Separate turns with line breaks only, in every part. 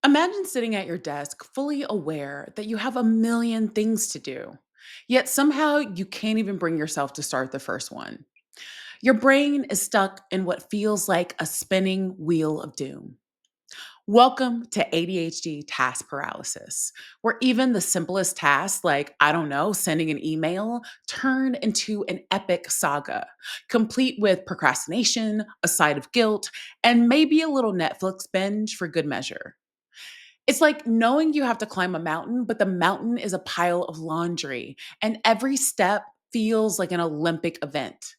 Imagine sitting at your desk fully aware that you have a million things to do, yet somehow you can't even bring yourself to start the first one. Your brain is stuck in what feels like a spinning wheel of doom. Welcome to ADHD task paralysis, where even the simplest tasks, like, I don't know, sending an email, turn into an epic saga, complete with procrastination, a side of guilt, and maybe a little Netflix binge for good measure. It's like knowing you have to climb a mountain, but the mountain is a pile of laundry, and every step feels like an Olympic event.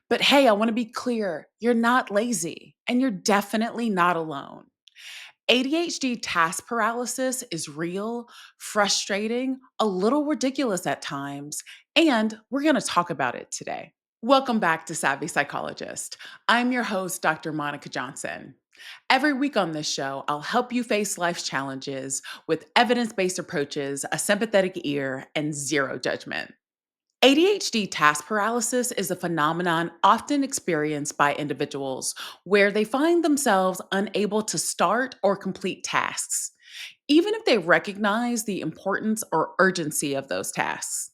But hey, I want to be clear, you're not lazy, and you're definitely not alone. ADHD task paralysis is real, frustrating, a little ridiculous at times, and we're going to talk about it today. Welcome back to Savvy Psychologist. I'm your host, Dr. Monica Johnson. Every week on this show, I'll help you face life's challenges with evidence based approaches, a sympathetic ear, and zero judgment. ADHD task paralysis is a phenomenon often experienced by individuals where they find themselves unable to start or complete tasks, even if they recognize the importance or urgency of those tasks.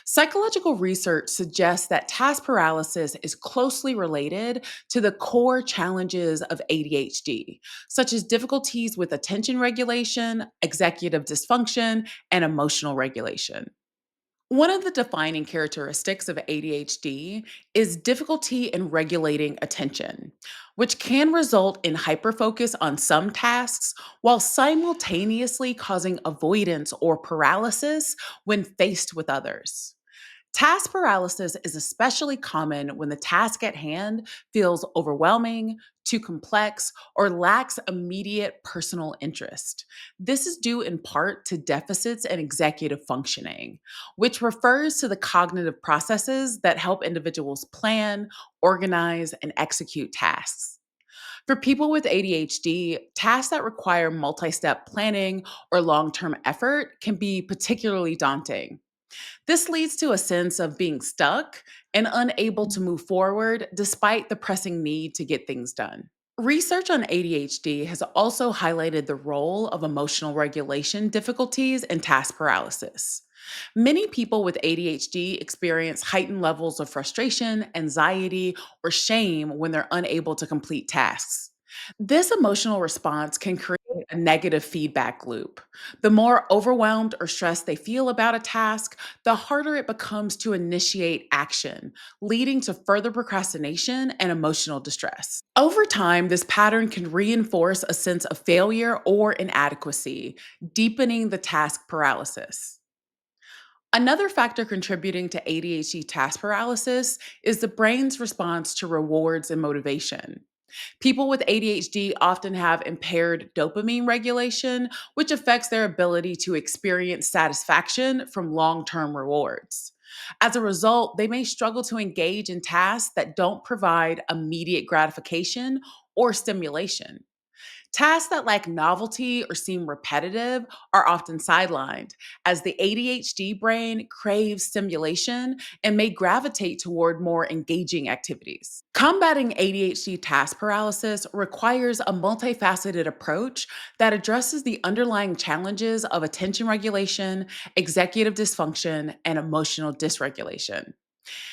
Psychological research suggests that task paralysis is closely related to the core challenges of ADHD, such as difficulties with attention regulation, executive dysfunction, and emotional regulation. One of the defining characteristics of ADHD is difficulty in regulating attention, which can result in hyperfocus on some tasks while simultaneously causing avoidance or paralysis when faced with others. Task paralysis is especially common when the task at hand feels overwhelming, too complex, or lacks immediate personal interest. This is due in part to deficits in executive functioning, which refers to the cognitive processes that help individuals plan, organize, and execute tasks. For people with ADHD, tasks that require multi step planning or long term effort can be particularly daunting. This leads to a sense of being stuck and unable to move forward despite the pressing need to get things done. Research on ADHD has also highlighted the role of emotional regulation difficulties and task paralysis. Many people with ADHD experience heightened levels of frustration, anxiety, or shame when they're unable to complete tasks. This emotional response can create a negative feedback loop. The more overwhelmed or stressed they feel about a task, the harder it becomes to initiate action, leading to further procrastination and emotional distress. Over time, this pattern can reinforce a sense of failure or inadequacy, deepening the task paralysis. Another factor contributing to ADHD task paralysis is the brain's response to rewards and motivation. People with ADHD often have impaired dopamine regulation, which affects their ability to experience satisfaction from long term rewards. As a result, they may struggle to engage in tasks that don't provide immediate gratification or stimulation. Tasks that lack novelty or seem repetitive are often sidelined, as the ADHD brain craves stimulation and may gravitate toward more engaging activities. Combating ADHD task paralysis requires a multifaceted approach that addresses the underlying challenges of attention regulation, executive dysfunction, and emotional dysregulation.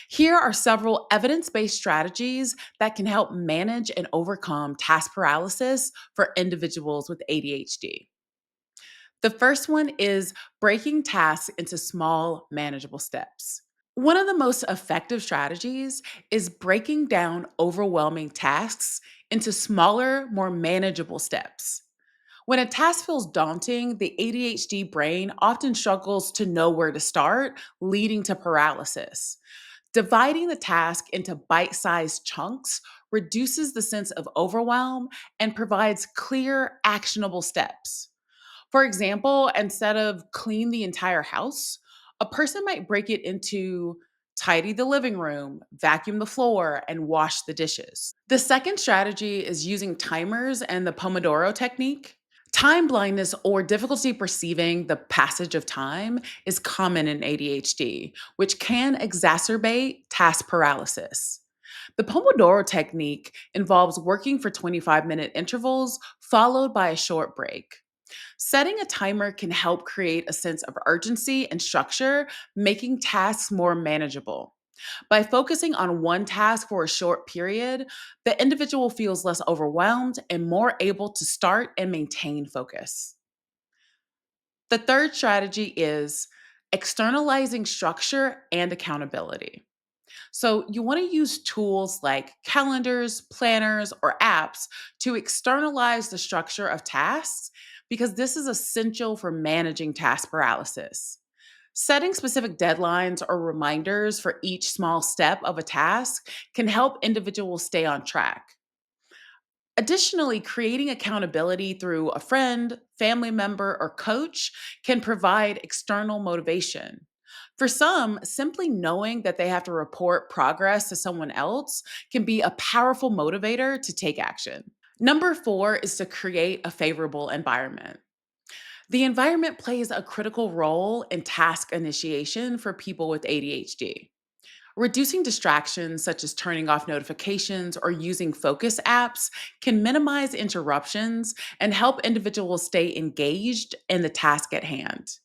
Here are several evidence based strategies that can help manage and overcome task paralysis for individuals with ADHD. The first one is breaking tasks into small, manageable steps. One of the most effective strategies is breaking down overwhelming tasks into smaller, more manageable steps. When a task feels daunting, the ADHD brain often struggles to know where to start, leading to paralysis. Dividing the task into bite sized chunks reduces the sense of overwhelm and provides clear, actionable steps. For example, instead of clean the entire house, a person might break it into tidy the living room, vacuum the floor, and wash the dishes. The second strategy is using timers and the Pomodoro Technique. Time blindness or difficulty perceiving the passage of time is common in ADHD, which can exacerbate task paralysis. The Pomodoro Technique involves working for 25-minute intervals followed by a short break. Setting a timer can help create a sense of urgency and structure, making tasks more manageable. By focusing on one task for a short period, the individual feels less overwhelmed and more able to start and maintain focus. The third strategy is externalizing structure and accountability. So, you want to use tools like calendars, planners, or apps to externalize the structure of tasks because this is essential for managing task paralysis. Setting specific deadlines or reminders for each small step of a task can help individuals stay on track. Additionally, creating accountability through a friend, family member, or coach can provide external motivation. For some, simply knowing that they have to report progress to someone else can be a powerful motivator to take action. Number four is to create a favorable environment. The environment plays a critical role in task initiation for people with ADHD. Reducing distractions, such as turning off notifications or using focus apps, can minimize interruptions and help individuals stay engaged in the task at hand.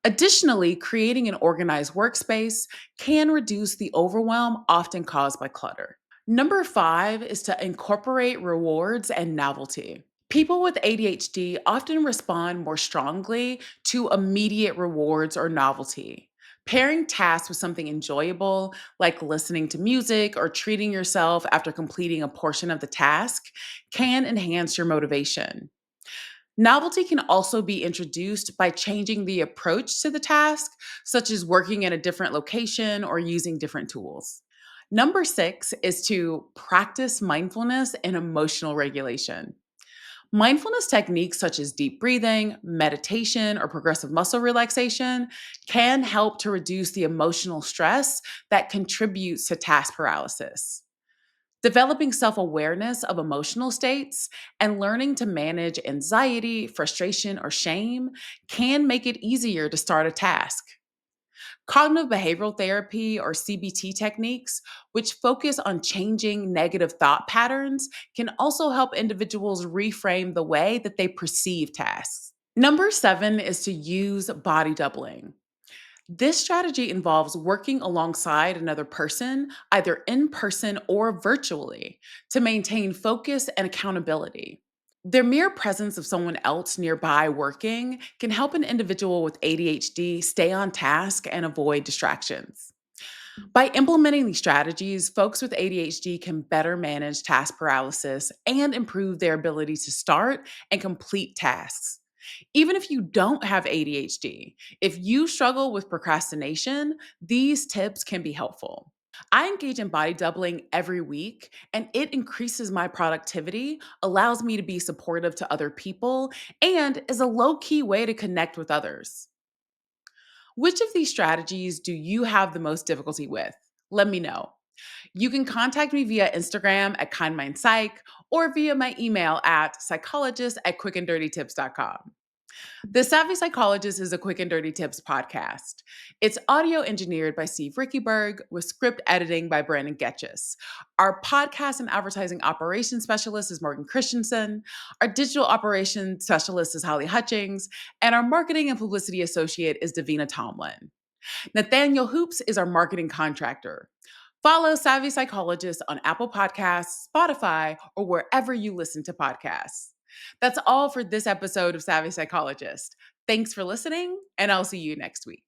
Additionally, creating an organized workspace can reduce the overwhelm often caused by clutter. Number five is to incorporate rewards and novelty. People with ADHD often respond more strongly to immediate rewards or novelty. Pairing tasks with something enjoyable, like listening to music or treating yourself after completing a portion of the task, can enhance your motivation. Novelty can also be introduced by changing the approach to the task, such as working in a different location or using different tools. Number six is to practice mindfulness and emotional regulation. Mindfulness techniques such as deep breathing, meditation, or progressive muscle relaxation can help to reduce the emotional stress that contributes to task paralysis. Developing self awareness of emotional states and learning to manage anxiety, frustration, or shame can make it easier to start a task. Cognitive behavioral therapy or CBT techniques, which focus on changing negative thought patterns, can also help individuals reframe the way that they perceive tasks. Number seven is to use body doubling. This strategy involves working alongside another person, either in person or virtually, to maintain focus and accountability. Their mere presence of someone else nearby working can help an individual with ADHD stay on task and avoid distractions. By implementing these strategies, folks with ADHD can better manage task paralysis and improve their ability to start and complete tasks. Even if you don't have ADHD, if you struggle with procrastination, these tips can be helpful. I engage in body doubling every week, and it increases my productivity, allows me to be supportive to other people, and is a low key way to connect with others. Which of these strategies do you have the most difficulty with? Let me know. You can contact me via Instagram at KindMindPsych or via my email at psychologist@quickanddirtytips.com. The Savvy Psychologist is a Quick and Dirty Tips podcast. It's audio engineered by Steve Rickyberg with script editing by Brandon Getchis. Our podcast and advertising operations specialist is Morgan Christensen. Our digital operations specialist is Holly Hutchings. And our marketing and publicity associate is Davina Tomlin. Nathaniel Hoops is our marketing contractor. Follow Savvy Psychologist on Apple Podcasts, Spotify, or wherever you listen to podcasts. That's all for this episode of Savvy Psychologist. Thanks for listening, and I'll see you next week.